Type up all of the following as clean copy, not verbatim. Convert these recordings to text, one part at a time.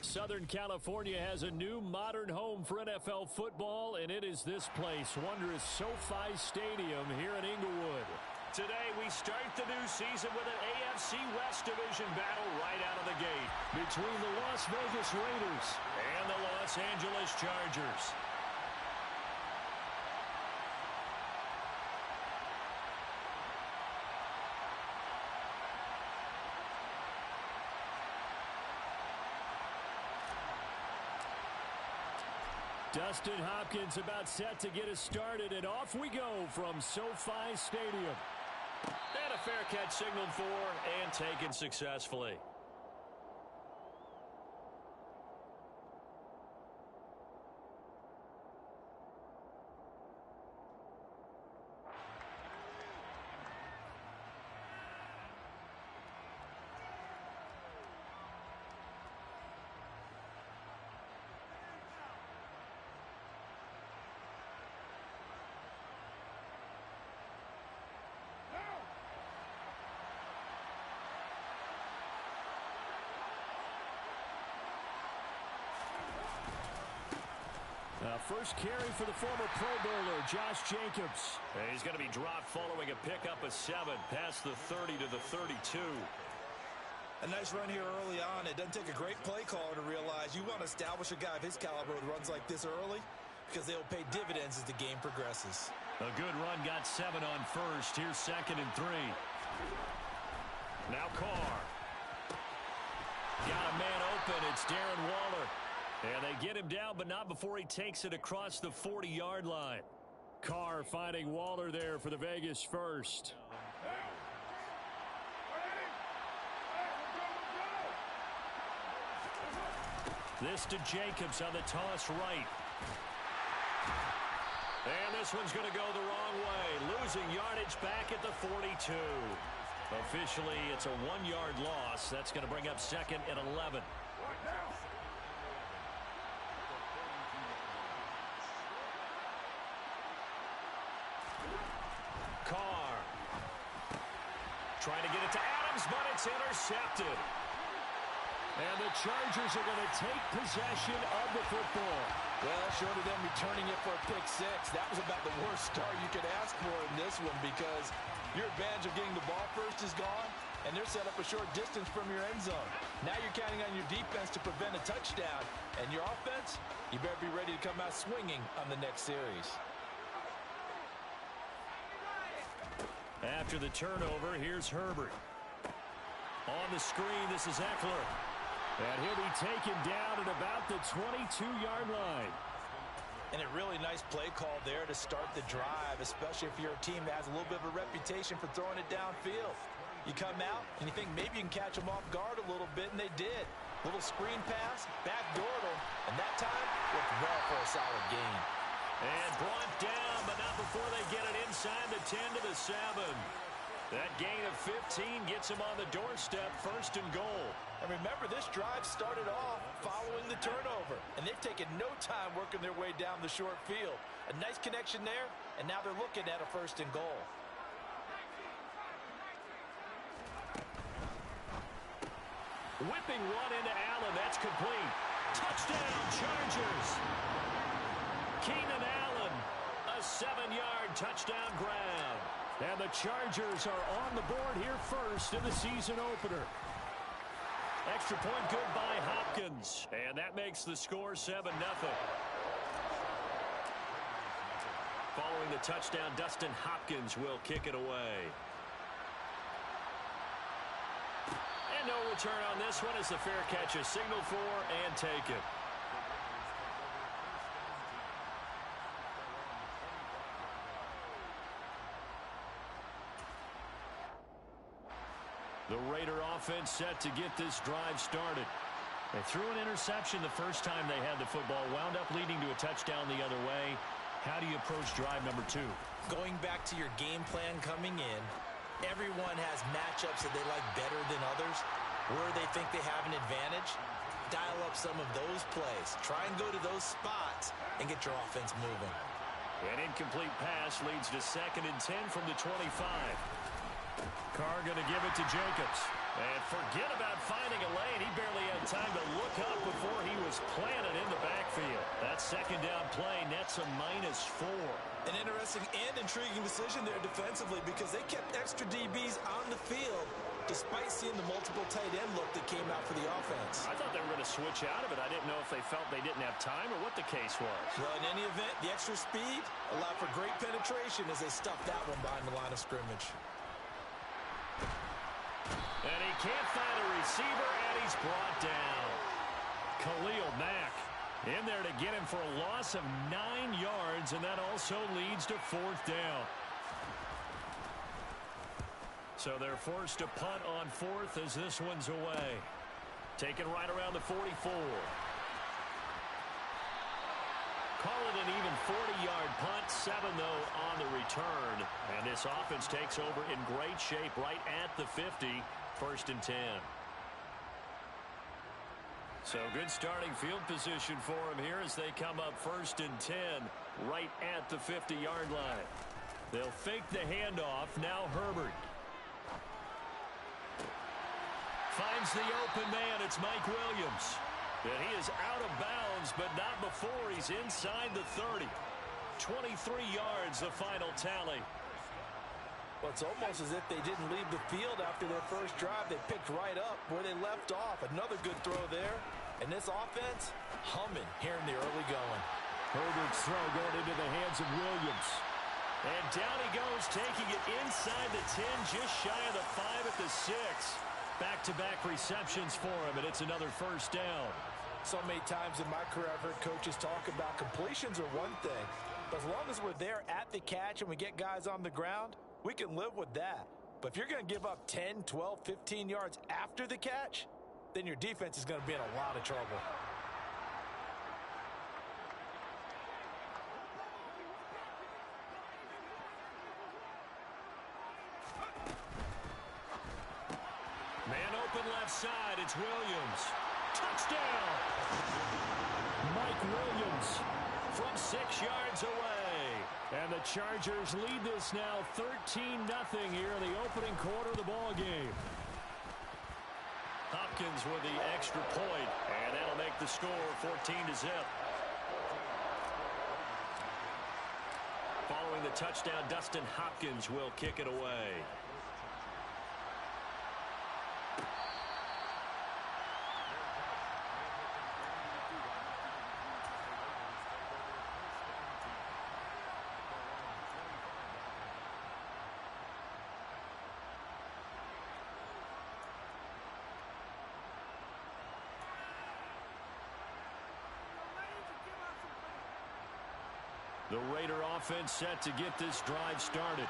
Southern California has a new modern home for NFL football, and it is this place, wondrous SoFi Stadium here in Inglewood. Today, we start the new season with an AFC West Division battle right out of the gate between the Las Vegas Raiders and the Los Angeles Chargers. Dustin Hopkins about set to get us started, and off we go from SoFi Stadium. And a fair catch signaled for and taken successfully. First carry for the former Pro Bowler, Josh Jacobs. And he's going to be dropped following a pickup of 7 past the 30 to the 32. A nice run here early on. It doesn't take a great play caller to realize you want to establish a guy of his caliber who runs like this early because they'll pay dividends as the game progresses. A good run, got 7 on first. Here's 2nd and 3. Now Carr. Got a man open. It's Darren Waller. And they get him down, but not before he takes it across the 40-yard line. Carr finding Waller there for the Vegas first. This to Jacobs on the toss right. And this one's going to go the wrong way. Losing yardage back at the 42. Officially, it's a 1-yard loss. That's going to bring up 2nd and 11. Carr trying to get it to Adams, but it's intercepted. And the Chargers are going to take possession of the football. Well, short of them returning it for a pick 6, that was about the worst start you could ask for in this one because your advantage of getting the ball first is gone, and they're set up a short distance from your end zone. Now you're counting on your defense to prevent a touchdown, and your offense, you better be ready to come out swinging on the next series. After the turnover, here's Herbert. On the screen, this is Eckler. And he'll be taken down at about the 22-yard line. And a really nice play call there to start the drive, especially if you're a team that has a little bit of a reputation for throwing it downfield. You come out, and you think maybe you can catch them off guard a little bit, and they did. Little screen pass, backdoored them, and that time worked well for a solid gain. And brought down, but not before they get it inside the 10 to the 7. That gain of 15 gets him on the doorstep, 1st and goal. And remember, this drive started off following the turnover, and they've taken no time working their way down the short field. A nice connection there, and now they're looking at a 1st and goal. Whipping one into Allen, that's complete. Touchdown, Chargers! Keenan Allen, a 7-yard touchdown grab. And the Chargers are on the board here first in the season opener. Extra point good by Hopkins. And that makes the score 7-0. Following the touchdown, Dustin Hopkins will kick it away. And no return on this one as the fair catch is signaled for and taken. The Raider offense set to get this drive started. They threw an interception the first time they had the football, wound up leading to a touchdown the other way. How do you approach drive number 2? Going back to your game plan coming in, everyone has matchups that they like better than others. Where they think they have an advantage, dial up some of those plays. Try and go to those spots and get your offense moving. An incomplete pass leads to 2nd and 10 from the 25. Carr going to give it to Jacobs. And forget about finding a lane. He barely had time to look look up before he was planted in the backfield. That second down play nets a -4. An interesting and intriguing decision there defensively because they kept extra DBs on the field despite seeing the multiple tight end look that came out for the offense. I thought they were going to switch out of it. I didn't know if they felt they didn't have time or what the case was. Well, in any event, the extra speed allowed for great penetration as they stuffed that one behind the line of scrimmage. And he can't find a receiver, and he's brought down. Khalil Mack in there to get him for a loss of 9 yards, and that also leads to 4th down. So they're forced to punt on 4th as this one's away. Taken right around the 44. Call it an even 40-yard punt, 7 though on the return. And this offense takes over in great shape right at the 50, 1st and 10. So good starting field position for them here as they come up 1st and 10 right at the 50-yard line. They'll fake the handoff. Now Herbert. Finds the open man. It's Mike Williams. And he is out of bounds, but not before he's inside the 30. 23 yards, the final tally. Well, it's almost as if they didn't leave the field after their first drive. They picked right up where they left off. Another good throw there. And this offense, humming here in the early going. Herbert's throw going into the hands of Williams. And down he goes, taking it inside the 10, just shy of the 5 at the 6. Back-to-back receptions for him, and it's another 1st down. So many times in my career, I've heard coaches talk about completions are one thing. But as long as we're there at the catch and we get guys on the ground, we can live with that. But if you're going to give up 10, 12, 15 yards after the catch, then your defense is going to be in a lot of trouble. Man open left side, it's Williams. Touchdown! Mike Williams from 6 yards away. And the Chargers lead this now 13-0 here in the opening quarter of the ball game. Hopkins with the extra point, and that'll make the score 14-0. Following the touchdown, Dustin Hopkins will kick it away. The Raider offense set to get this drive started.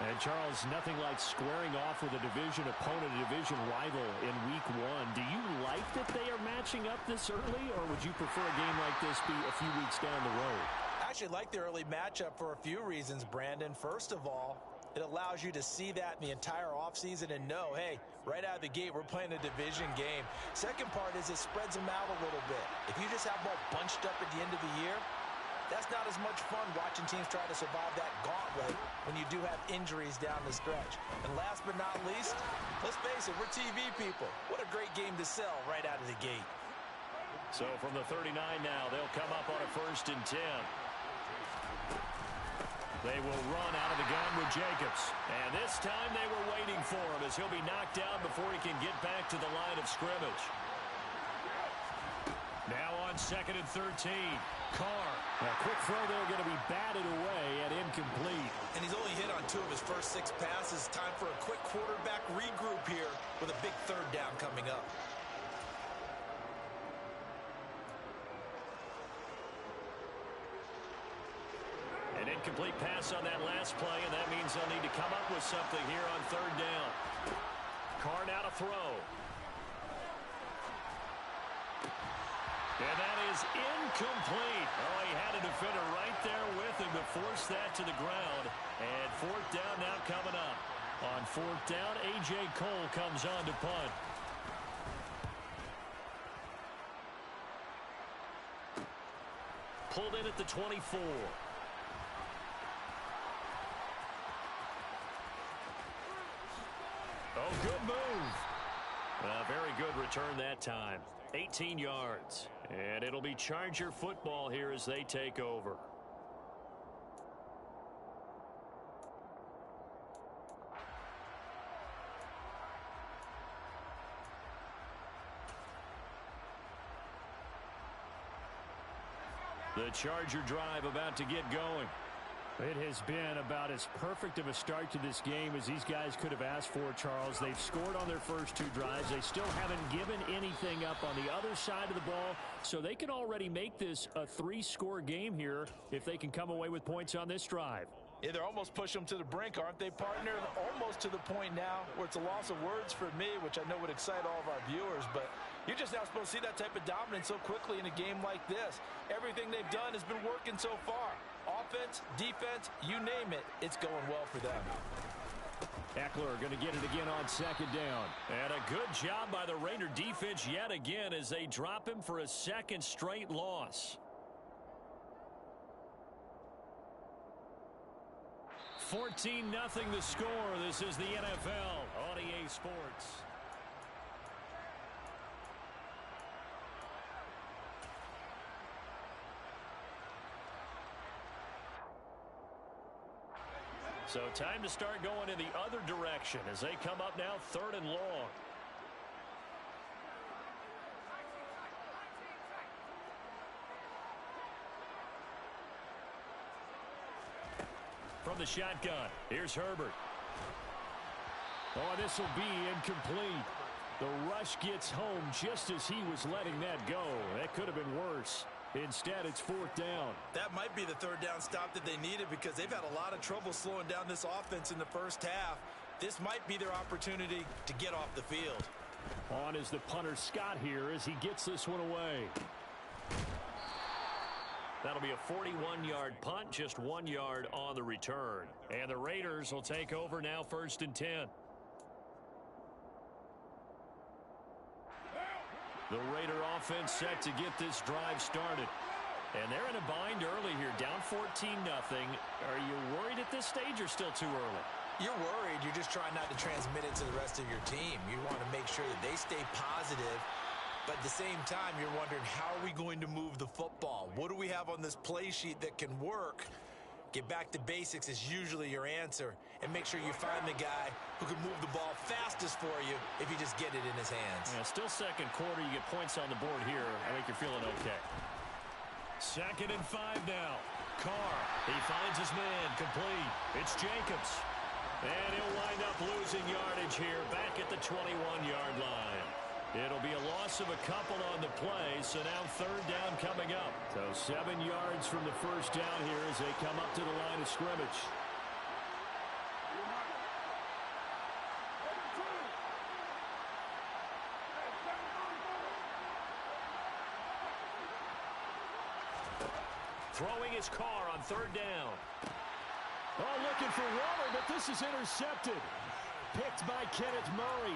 And, Charles, nothing like squaring off with a division opponent, a division rival in Week 1. Do you like that they are matching up this early, or would you prefer a game like this be a few weeks down the road? I actually like the early matchup for a few reasons, Brandon. First of all, it allows you to see that in the entire offseason and know, hey, right out of the gate, we're playing a division game. Second part is it spreads them out a little bit. If you just have them all bunched up at the end of the year, that's not as much fun watching teams try to survive that gauntlet when you do have injuries down the stretch. And last but not least, let's face it, we're TV people. What a great game to sell right out of the gate. So from the 39 now, they'll come up on a 1st and 10. They will run out of the gun with Jacobs. And this time they were waiting for him as he'll be knocked down before he can get back to the line of scrimmage. Now on 2nd and 13. Carr. A quick throw there going to be batted away and incomplete. And he's only hit on 2 of his first 6 passes. Time for a quick quarterback regroup here with a big 3rd down coming up. An incomplete pass on that last play, and that means they'll need to come up with something here on 3rd down. Carr now to throw. And that is incomplete. Oh, he had a defender right there with him to force that to the ground. And 4th down now coming up. On 4th down, A.J. Cole comes on to punt. Pulled in at the 24. Oh, good move. A very good return that time. 18 yards. And it'll be Charger football here as they take over. The Charger drive about to get going. It has been about as perfect of a start to this game as these guys could have asked for, Charles. They've scored on their first two drives. They still haven't given anything up on the other side of the ball, so they can already make this a three-score game here if they can come away with points on this drive. Yeah, they're almost pushing them to the brink, aren't they, partner? Almost to the point now where it's a loss of words for me, which I know would excite all of our viewers, but you're just not supposed to see that type of dominance so quickly in a game like this. Everything they've done has been working so far. Offense, defense, you name it, it's going well for them. Eckler going to get it again on second down. And a good job by the Raider defense yet again as they drop him for a second straight loss. 14-0 the score. This is the NFL on EA Sports. So time to start going in the other direction as they come up now 3rd and long. From the shotgun, here's Herbert. Oh, this will be incomplete. The rush gets home just as he was letting that go. That could have been worse. Instead, it's 4th down. That might be the 3rd down stop that they needed because they've had a lot of trouble slowing down this offense in the first half. This might be their opportunity to get off the field. On is the punter Scott here as he gets this one away. That'll be a 41-yard punt, just 1 yard on the return. And the Raiders will take over now 1st and 10. The Raider offense set to get this drive started. And they're in a bind early here, down 14-0. Are you worried at this stage or still too early? You're worried. You're just trying not to transmit it to the rest of your team. You want to make sure that they stay positive. But at the same time, you're wondering, how are we going to move the football? What do we have on this play sheet that can work? Get back to basics is usually your answer. And make sure you find the guy who can move the ball fastest for you if you just get it in his hands. Yeah, still second quarter. You get points on the board here. I think you're feeling okay. 2nd and 5 now. Carr, he finds his man, complete. It's Jacobs. And he'll wind up losing yardage here back at the 21-yard line. It'll be a loss of a couple on the play, so now 3rd down coming up. So 7 yards from the first down here as they come up to the line of scrimmage. Throwing his Carr on 3rd down. Oh, looking for Waller, but this is intercepted. Picked by Kenneth Murray.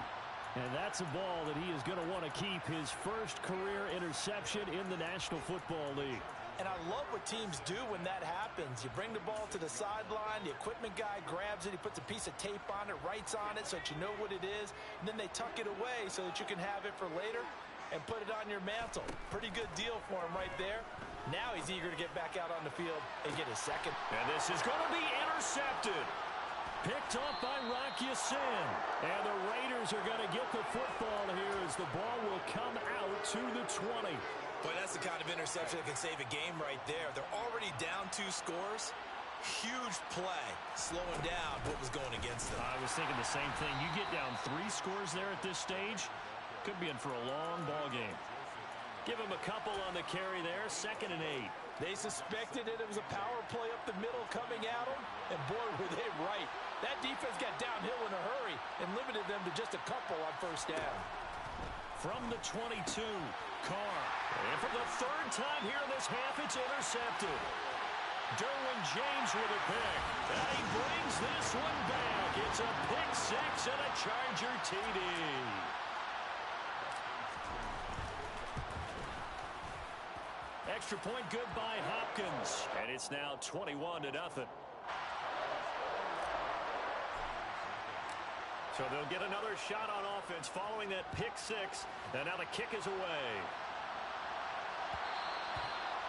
And that's a ball that he is going to want to keep, his first career interception in the National Football League. And I love what teams do when that happens. You bring the ball to the sideline, the equipment guy grabs it, he puts a piece of tape on it, writes on it so that you know what it is, and then they tuck it away so that you can have it for later and put it on your mantle. Pretty good deal for him right there. Now he's eager to get back out on the field and get his second. And this is going to be intercepted. Picked up by Rock Ya-Sin. And the Raiders are going to get the football here as the ball will come out to the 20. Boy, that's the kind of interception that can save a game right there. They're already down 2 scores. Huge play, slowing down what was going against them. I was thinking the same thing. You get down 3 scores there at this stage, could be in for a long ball game. Give him a couple on the carry there, 2nd and 8. They suspected it was a power play up the middle coming at them, and boy, were they right. That defense got downhill in a hurry and limited them to just a couple on 1st down. From the 22, Carr. And for the 3rd time here in this half, it's intercepted. Derwin James with a pick. And he brings this one back. It's a pick 6 and a Charger TD. Extra point good by Hopkins. And it's now 21-0. So they'll get another shot on offense following that pick six. And now the kick is away.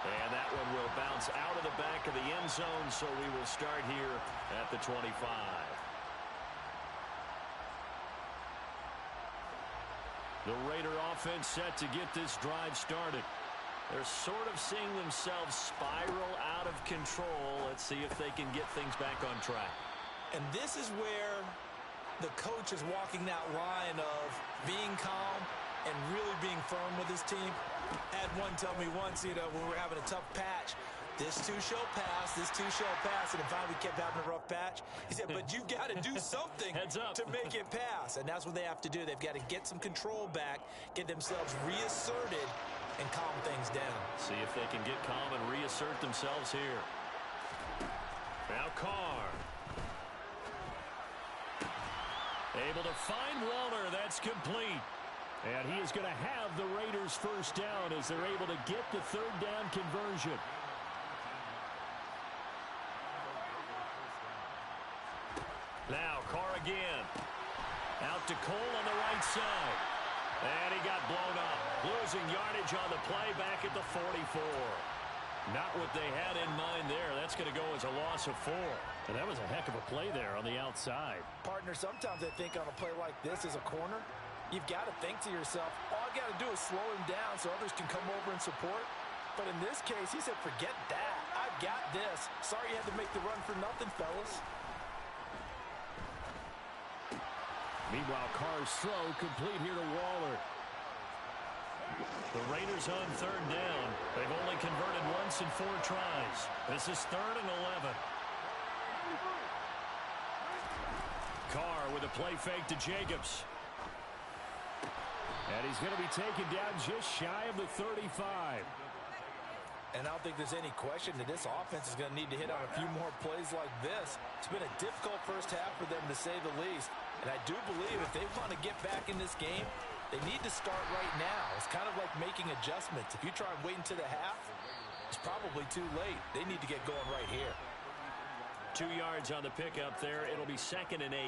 And that one will bounce out of the back of the end zone, so we will start here at the 25. The Raider offense set to get this drive started. They're sort of seeing themselves spiral out of control. Let's see if they can get things back on track. And this is where the coach is walking that line of being calm and really being firm with his team. I had one tell me once, when we were having a tough patch, this too shall pass, this too shall pass, and finally we kept having a rough patch. He said, but you've got to do something to make it pass, and that's what they have to do. They've got to get some control back, get themselves reasserted, and calm things down. See if they can get calm and reassert themselves here. Now Carr. Able to find Waller. That's complete. And he is going to have the Raiders first down as they're able to get the third down conversion. Now Carr again. Out to Cole on the right side. And he got blown up. Losing yardage on the play back at the 44. Not what they had in mind there. That's going to go as a loss of 4. And that was a heck of a play there on the outside. Partner, sometimes I think on a play like this as a corner, you've got to think to yourself, all I got to do is slow him down so others can come over and support. But in this case, he said, forget that. I've got this. Sorry you had to make the run for nothing, fellas. Meanwhile, Carr's throw complete here to Waller. The Raiders on third down. They've only converted once in 4 tries. This is 3rd and 11. Carr with a play fake to Jacobs. And he's going to be taken down just shy of the 35. And I don't think there's any question that this offense is going to need to hit on a few more plays like this. It's been a difficult first half for them, to say the least. And I do believe if they want to get back in this game, they need to start right now. It's kind of like making adjustments. If you try and wait until the half, it's probably too late. They need to get going right here. 2 yards on the pickup there. It'll be 2nd and 8.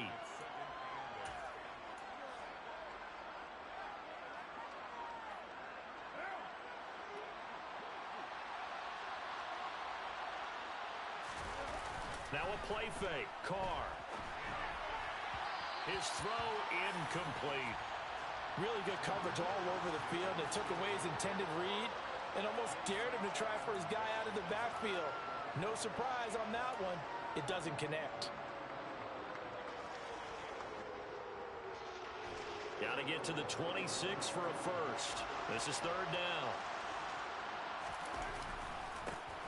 Now a play fake. Carr. His throw incomplete. Really good coverage all over the field. It took away his intended read and almost dared him to try for his guy out of the backfield. No surprise on that one. It doesn't connect. Got to get to the 26 for a first. This is 3rd down.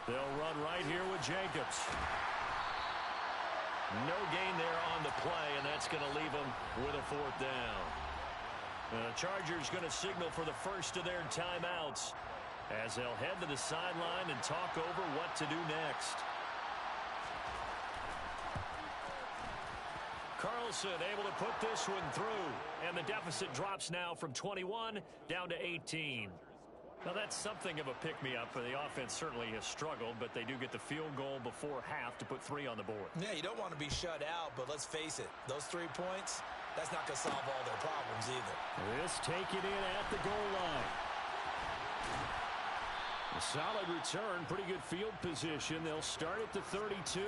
They'll run right here with Jacobs. No gain there on the play, and that's going to leave them with a 4th down. The Chargers going to signal for the first of their timeouts as they'll head to the sideline and talk over what to do next. Carlson able to put this one through, and the deficit drops now from 21 down to 18. Now, that's something of a pick-me-up. The offense certainly has struggled, but they do get the field goal before half to put 3 on the board. Yeah, you don't want to be shut out, but let's face it, those 3 points, that's not going to solve all their problems either. This taken in at the goal line. A solid return, pretty good field position. They'll start at the 32.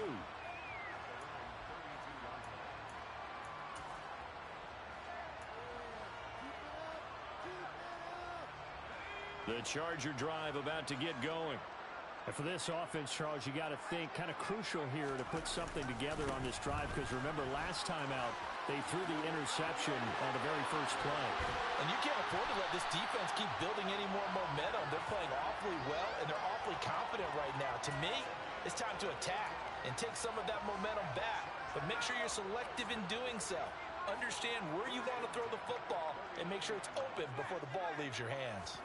The Charger drive about to get going. And for this offense, Charles, you got to think kind of crucial here to put something together on this drive, because remember, last time out, they threw the interception on the very first play. And you can't afford to let this defense keep building any more momentum. They're playing awfully well, and they're awfully confident right now. To me, it's time to attack and take some of that momentum back. But make sure you're selective in doing so. Understand where you want to throw the football and make sure it's open before the ball leaves your hands.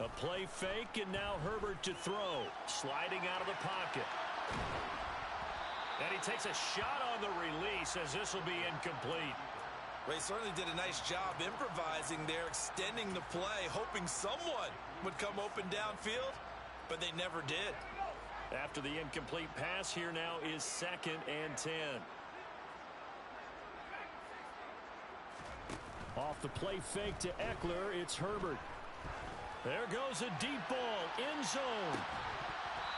A play fake, and now Herbert to throw. Sliding out of the pocket. And he takes a shot on the release as this will be incomplete. Ray certainly did a nice job improvising there, extending the play, hoping someone would come open downfield, but they never did. After the incomplete pass, here now is 2nd and 10. Off the play fake to Eckler, it's Herbert. There goes a deep ball, end zone.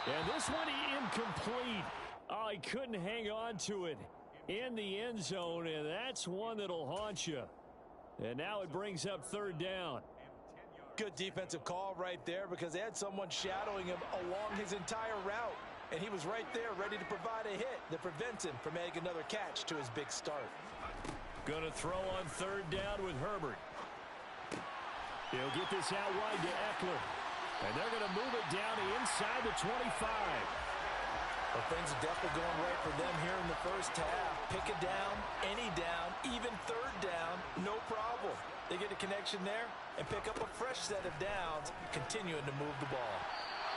And this one incomplete. Oh, he couldn't hang on to it in the end zone, and that's one that'll haunt you. And now it brings up third down. Good defensive call right there because they had someone shadowing him along his entire route. And he was right there ready to provide a hit that prevents him from adding another catch to his big start. Going to throw on third down with Herbert. He'll get this out wide to Eckler. And they're going to move it down to inside the 25. Well, things are definitely going right for them here in the first half. Pick it down, any down, even third down, no problem. They get a connection there and pick up a fresh set of downs, continuing to move the ball.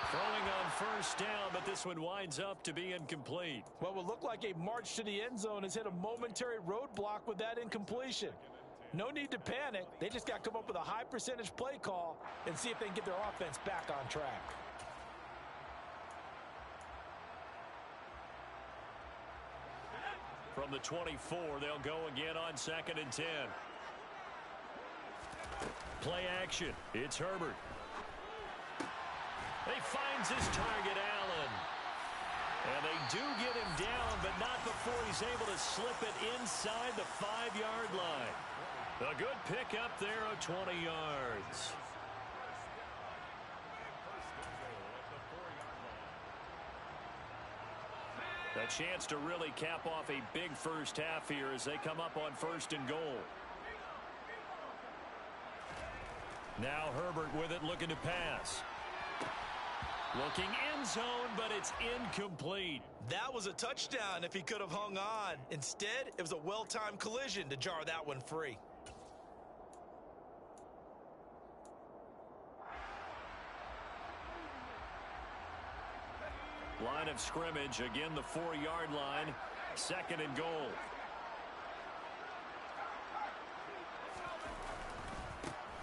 Throwing on first down, but this one winds up to be incomplete. What will look like a march to the end zone has hit a momentary roadblock with that incompletion. No need to panic. They just got to come up with a high percentage play call and see if they can get their offense back on track. From the 24, they'll go again on 2nd and 10. Play action. It's Herbert. He finds his target, Allen. And they do get him down, but not before he's able to slip it inside the 5-yard line. A good pickup there of 20 yards. A chance to really cap off a big first half here as they come up on 1st and goal. Now Herbert with it, looking to pass. Looking end zone, but it's incomplete. That was a touchdown if he could have hung on. Instead, it was a well-timed collision to jar that one free. Line of scrimmage, again the 4-yard line, 2nd and goal.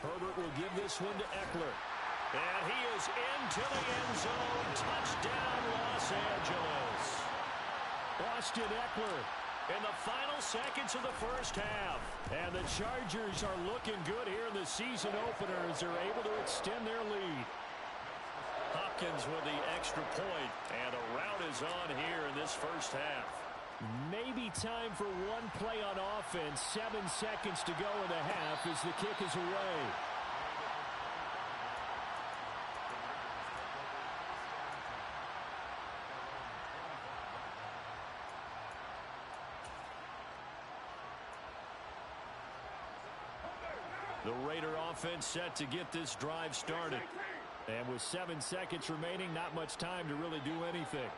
Herbert will give this one to Eckler. And he is into the end zone. Touchdown, Los Angeles. Austin Eckler in the final seconds of the first half. And the Chargers are looking good here in the season opener as they're able to extend their lead. Hopkins with the extra point, and a rout is on here in this first half. Maybe time for one play on offense. 7 seconds to go in the half as the kick is away. The Raider offense set to get this drive started. And with 7 seconds remaining, not much time to really do anything.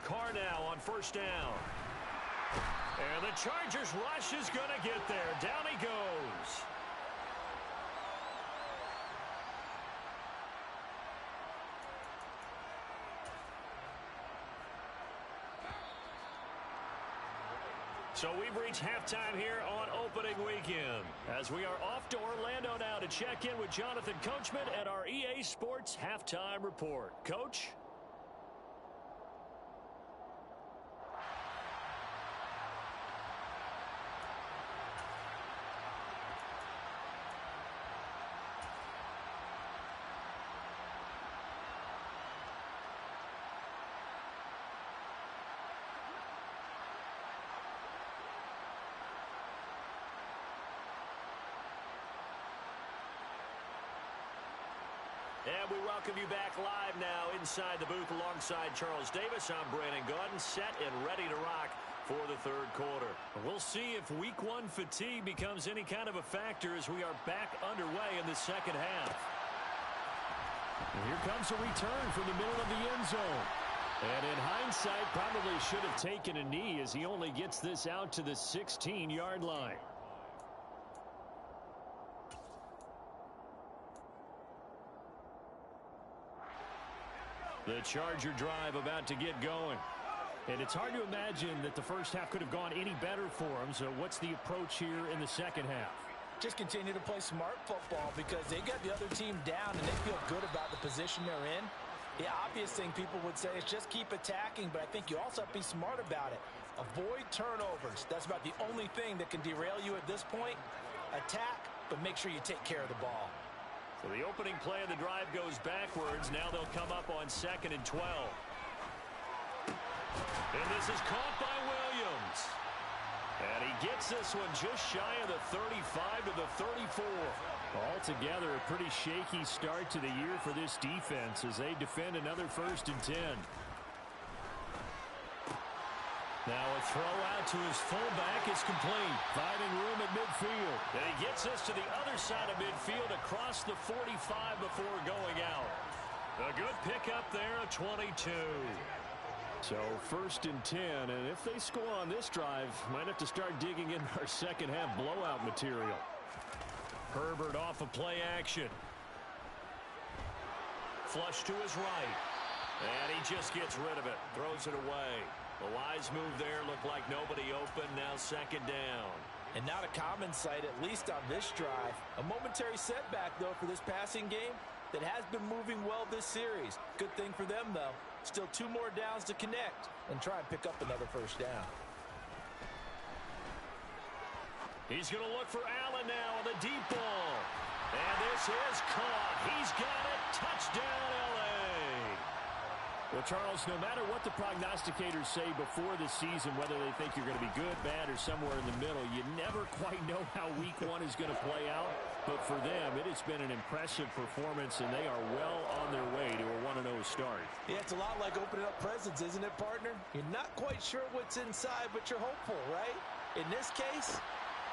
Carr now on first down. And the Chargers rush is going to get there. Down he goes. So we've reached halftime here on opening weekend as we are off to Orlando now to check in with Jonathan Coachman at our EA Sports Halftime Report. Coach? And we welcome you back live now inside the booth alongside Charles Davis. I'm Brandon Gaudin, set and ready to rock for the third quarter. We'll see if week one fatigue becomes any kind of a factor as we are back underway in the second half. And here comes a return from the middle of the end zone. And in hindsight, probably should have taken a knee as he only gets this out to the 16-yard line. The Charger drive about to get going. And it's hard to imagine that the first half could have gone any better for them. So what's the approach here in the second half? Just continue to play smart football because they got the other team down and they feel good about the position they're in. The obvious thing people would say is just keep attacking, but I think you also have to be smart about it. Avoid turnovers. That's about the only thing that can derail you at this point. Attack, but make sure you take care of the ball. So the opening play of the drive goes backwards. Now they'll come up on 2nd and 12. And this is caught by Williams. And he gets this one just shy of the 35 to the 34. Altogether, a pretty shaky start to the year for this defense as they defend another 1st and 10. Now a throw out to his fullback is complete. Finding room at midfield. And he gets this to the other side of midfield across the 45 before going out. A good pickup there, a 22. So 1st and 10, and if they score on this drive, might have to start digging in our second half blowout material. Herbert off of play action. Flush to his right. And he just gets rid of it. Throws it away. The wise move there, looked like nobody open. Now 2nd down. And not a common sight, at least on this drive. A momentary setback, though, for this passing game that has been moving well this series. Good thing for them, though. Still 2 more downs to connect and try and pick up another 1st down. He's going to look for Allen now on the deep ball. And this is caught. He's got it. Touchdown, L.A. Well, Charles, no matter what the prognosticators say before the season, whether they think you're going to be good, bad, or somewhere in the middle, you never quite know how week 1 is going to play out. But for them, it has been an impressive performance, and they are well on their way to a 1-0 start. Yeah, it's a lot like opening up presents, isn't it, partner? You're not quite sure what's inside, but you're hopeful, right? In this case,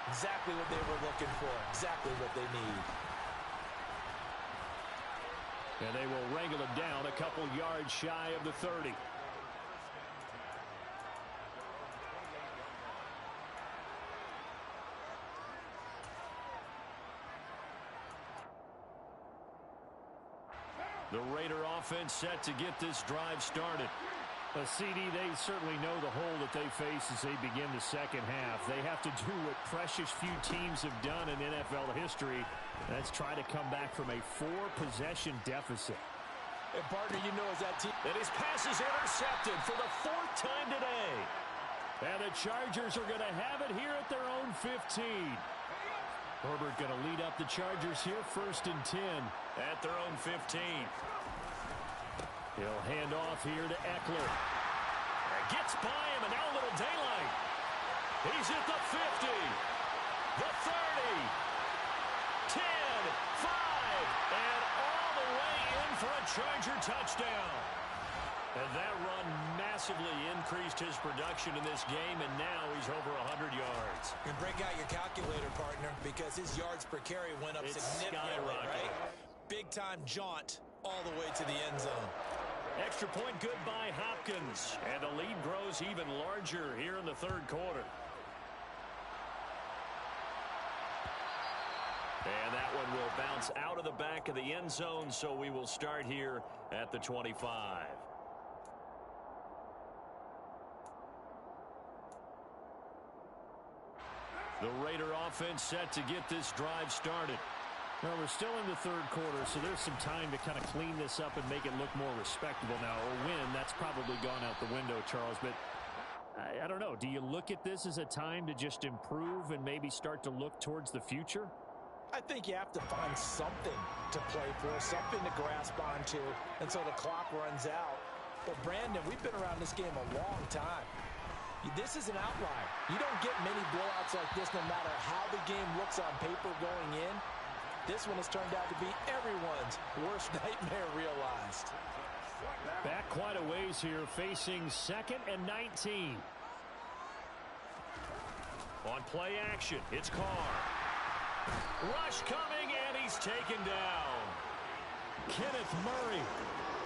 exactly what they were looking for, exactly what they need. And they will wrangle him down a couple yards shy of the 30. The Raider offense set to get this drive started. A CD, they certainly know the hole that they face as they begin the second half. They have to do what precious few teams have done in NFL history. That's try to come back from a 4-possession deficit. And partner, you know, as that team... And his pass is intercepted for the 4th time today. And the Chargers are going to have it here at their own 15. Herbert going to lead up the Chargers here, 1st and 10. At their own 15. He'll hand off here to Eckler. Gets by him, and now a little daylight. He's at the 50, the 30, 10, 5, and all the way in for a Charger touchdown. And that run massively increased his production in this game, and now he's over 100 yards. And break out your calculator, partner, because his yards per carry went up significantly, right? Big-time jaunt all the way to the end zone. Extra point good by Hopkins. And the lead grows even larger here in the 3rd quarter. And that one will bounce out of the back of the end zone, so we will start here at the 25. The Raider offense set to get this drive started. Well, we're still in the 3rd quarter, so there's some time to kind of clean this up and make it look more respectable now. Or win, that's probably gone out the window, Charles. But I don't know. Do you look at this as a time to just improve and maybe start to look towards the future? I think you have to find something to play for, something to grasp onto until the clock runs out. But, Brandon, we've been around this game a long time. This is an outlier. You don't get many blowouts like this no matter how the game looks on paper going in. This one has turned out to be everyone's worst nightmare realized. Back quite a ways here, facing 2nd and 19. On play action, it's Carr. Rush coming, and he's taken down. Kenneth Murray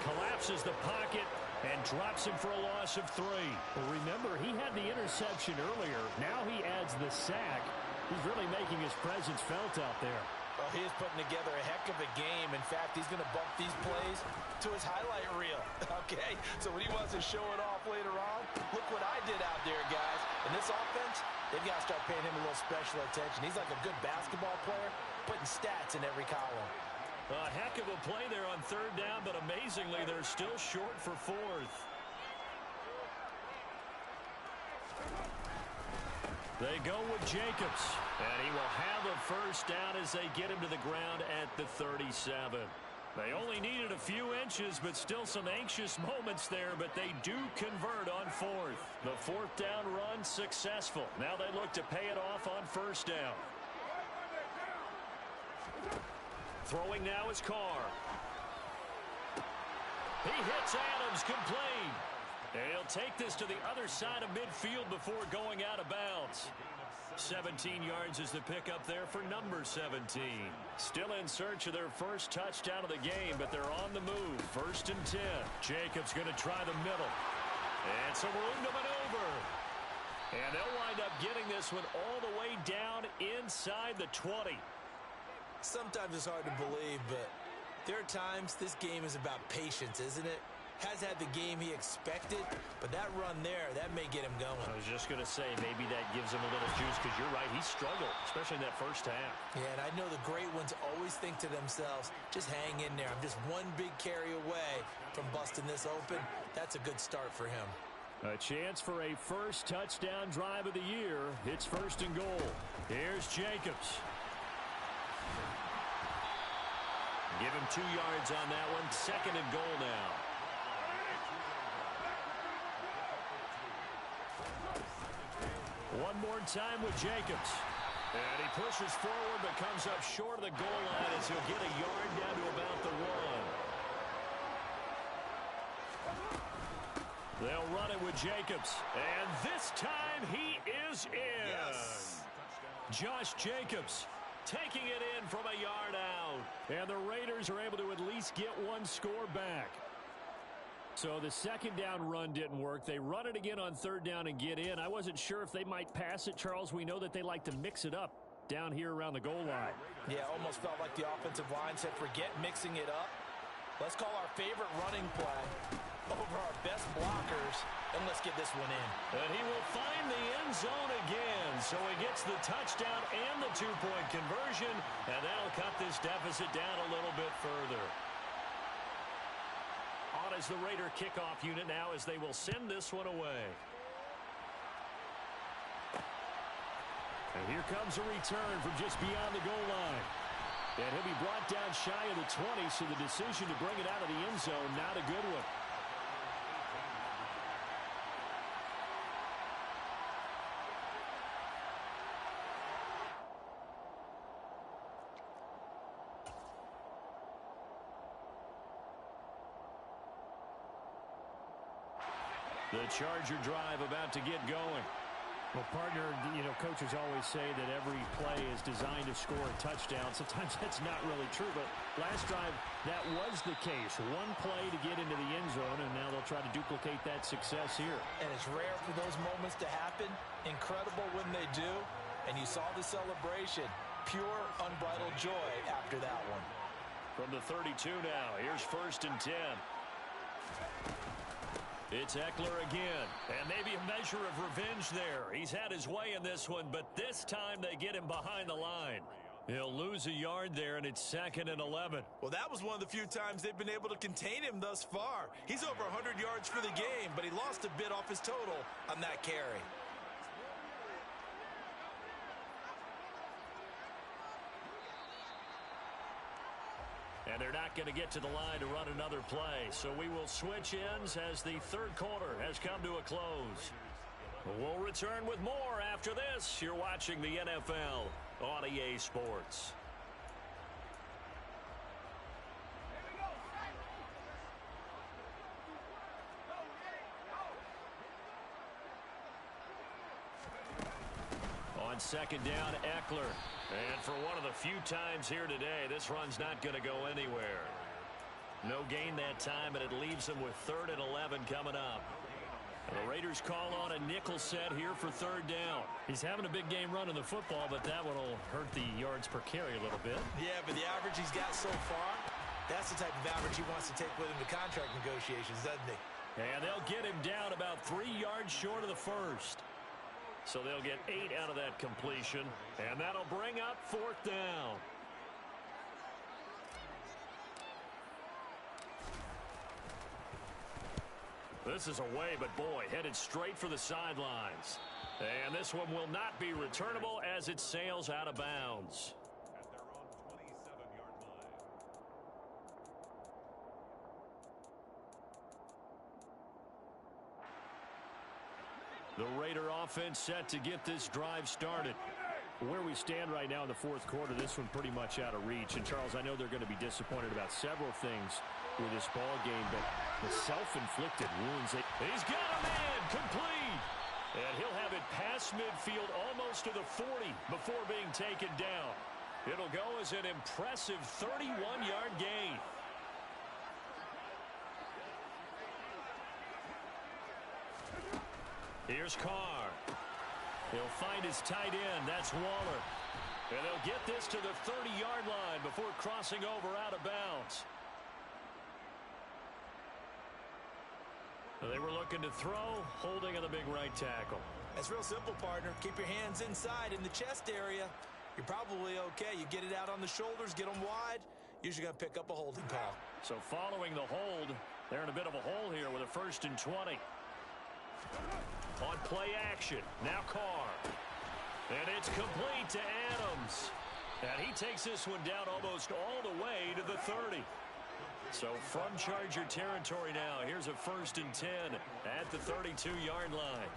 collapses the pocket and drops him for a loss of 3. Well, remember, he had the interception earlier. Now he adds the sack. He's really making his presence felt out there. Well, he is putting together a heck of a game. In fact, he's going to bump these plays to his highlight reel. Okay, so when he wants to show it off later on, look what I did out there, guys. In this offense, they've got to start paying him a little special attention. He's like a good basketball player, putting stats in every column. A heck of a play there on 3rd down, but amazingly, they're still short for 4th. They go with Jacobs, and he will have a first down as they get him to the ground at the 37. They only needed a few inches, but still some anxious moments there, but they do convert on fourth. The fourth down run successful. Now they look to pay it off on first down. Throwing now is Carr. He hits Adams complete. And he'll take this to the other side of midfield before going out of bounds. 17 yards is the pickup there for number 17. Still in search of their first touchdown of the game, but they're on the move. First and 10. Jacobs going to try the middle. And some room to maneuver. And they'll wind up getting this one all the way down inside the 20. Sometimes it's hard to believe, but there are times this game is about patience, isn't it? Has had the game he expected, but that run there, that may get him going. I was just going to say, maybe that gives him a little juice, because you're right, he struggled, especially in that first half. Yeah, and I know the great ones always think to themselves, just hang in there. I'm just one big carry away from busting this open. That's a good start for him. A chance for a first touchdown drive of the year. It's first and goal. Here's Jacobs. Give him 2 yards on that one. Second and goal now. One more time with Jacobs. And he pushes forward but comes up short of the goal line as he'll get a yard down to about the 1. They'll run it with Jacobs. And this time he is in. Yes. Josh Jacobs taking it in from a yard out. And the Raiders are able to at least get one score back. So the second down run didn't work. They run it again on third down and get in. I wasn't sure if they might pass it, Charles. We know that they like to mix it up down here around the goal line. Yeah, almost felt like the offensive line said, forget mixing it up. Let's call our favorite running play over our best blockers, and let's get this one in. And he will find the end zone again. So he gets the touchdown and the two-point conversion, and that'll cut this deficit down a little bit further. On as the Raider kickoff unit now as they will send this one away. And here comes a return from just beyond the goal line. And he'll be brought down shy of the 20, so the decision to bring it out of the end zone, not a good one. The Charger drive about to get going. Well, partner, coaches always say that every play is designed to score a touchdown. Sometimes that's not really true, but last drive, that was the case. One play to get into the end zone, and now they'll try to duplicate that success here. And it's rare for those moments to happen. Incredible when they do. And you saw the celebration. Pure, unbridled joy after that one. From the 32 now, here's first and 10. It's Eckler again, and maybe a measure of revenge there. He's had his way in this one, but this time they get him behind the line. He'll lose a yard there, and it's second and 11. Well, that was one of the few times they've been able to contain him thus far. He's over 100 yards for the game, but he lost a bit off his total on that carry. And they're not going to get to the line to run another play. So we will switch ends as the third quarter has come to a close. We'll return with more after this. You're watching the NFL on EA Sports. On second down, Eckler. And for one of the few times here today, this run's not going to go anywhere. No gain that time, and it leaves them with third and 11 coming up. The Raiders call on a nickel set here for third down. He's having a big game running the football, but that one will hurt the yards per carry a little bit. Yeah, but the average he's got so far, that's the type of average he wants to take with him to contract negotiations, doesn't he? And they'll get him down about 3 yards short of the first. So they'll get 8 out of that completion, and that'll bring up fourth down. This is away, but boy, headed straight for the sidelines. And this one will not be returnable as it sails out of bounds. The Raider offense set to get this drive started. Where we stand right now in the fourth quarter, this one pretty much out of reach. And, Charles, I know they're going to be disappointed about several things with this ball game, but the self-inflicted wounds. He's got a man complete. And he'll have it past midfield almost to the 40 before being taken down. It'll go as an impressive 31-yard gain. Here's Carr. He'll find his tight end. That's Waller. And they'll get this to the 30-yard line before crossing over out of bounds. They were looking to throw, holding on the big right tackle. It's real simple, partner. Keep your hands inside in the chest area. You're probably okay. You get it out on the shoulders, get them wide. Usually going to pick up a holding call. So following the hold, they're in a bit of a hole here with a 1st and 20. On play action, now Carr. And it's complete to Adams. And he takes this one down almost all the way to the 30. So from Charger territory now, here's a 1st and 10 at the 32-yard line.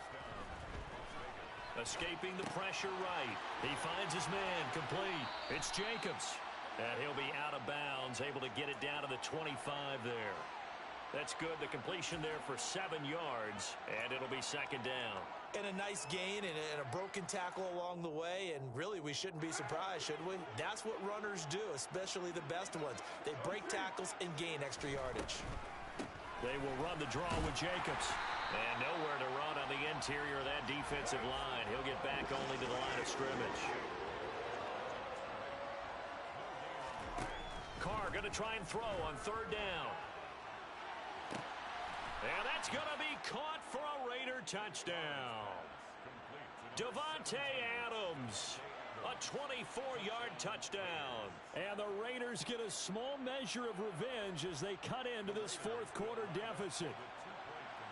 Escaping the pressure right. He finds his man complete. It's Jacobs. And he'll be out of bounds, able to get it down to the 25 there. That's good. The completion there for 7 yards, and it'll be 2nd down. And a nice gain and a broken tackle along the way, and really we shouldn't be surprised, should we? That's what runners do, especially the best ones. They break tackles and gain extra yardage. They will run the draw with Jacobs. And nowhere to run on the interior of that defensive line. He'll get back only to the line of scrimmage. Carr going to try and throw on 3rd down. And that's going to be caught for a Raider touchdown. Davante Adams, a 24-yard touchdown. And the Raiders get a small measure of revenge as they cut into this fourth quarter deficit.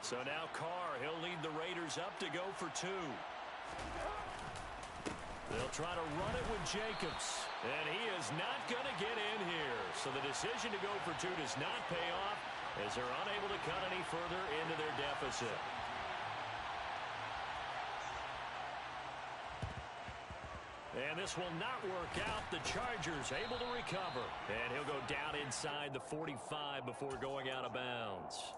So now Carr, he'll lead the Raiders up to go for 2. They'll try to run it with Jacobs. And he is not going to get in here. So the decision to go for 2 does not pay off, as they're unable to cut any further into their deficit. And this will not work out. The Chargers able to recover. And he'll go down inside the 45 before going out of bounds.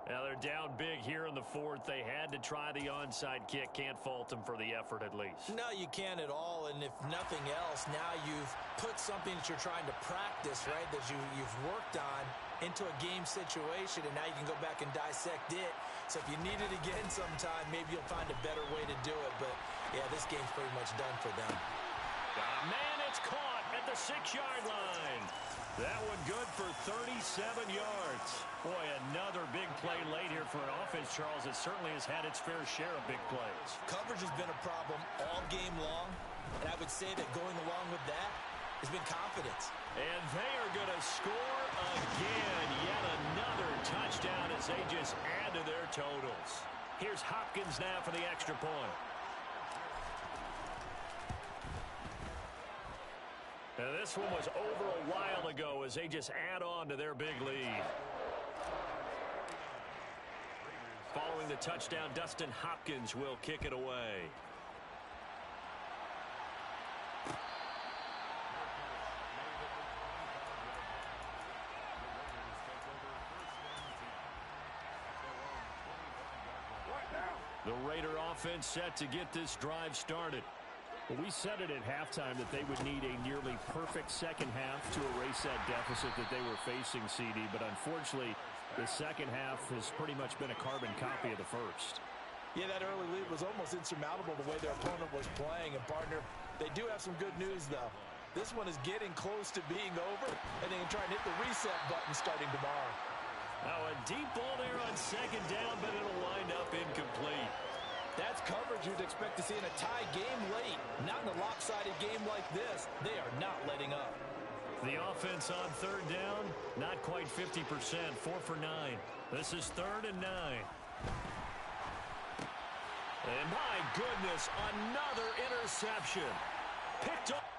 Now they're down big here in the 4th. They had to try the onside kick. Can't fault them for the effort at least. No, you can't at all. And if nothing else, now you've put something that you're trying to practice, right, that you've worked on into a game situation, and now you can go back and dissect it. So if you need it again sometime, maybe you'll find a better way to do it. But, yeah, this game's pretty much done for them. Man, it's caught at the 6-yard line. That one good for 37 yards. Boy, another big play late here for an offense, Charles, that certainly has had its fair share of big plays. Coverage has been a problem all game long, and I would say that going along with that has been confidence. And they are going to score again. Yet another touchdown as they just add to their totals. Here's Hopkins now for the extra point. Now this one was over a while ago as they just add on to their big lead. Following the touchdown, Dustin Hopkins will kick it away. The Raider offense set to get this drive started. Well, we said it at halftime that they would need a nearly perfect second half to erase that deficit that they were facing, CD. But unfortunately, the second half has pretty much been a carbon copy of the first. Yeah, that early lead was almost insurmountable the way their opponent was playing. And, partner, they do have some good news, though. This one is getting close to being over, and they can try and hit the reset button starting tomorrow. Now a deep ball there on 2nd down, but it'll wind up incomplete. That's coverage you'd expect to see in a tie game late. Not in a lopsided game like this. They are not letting up. The offense on 3rd down, not quite 50%, 4 for 9. This is 3rd and 9. And my goodness, another interception. Picked up.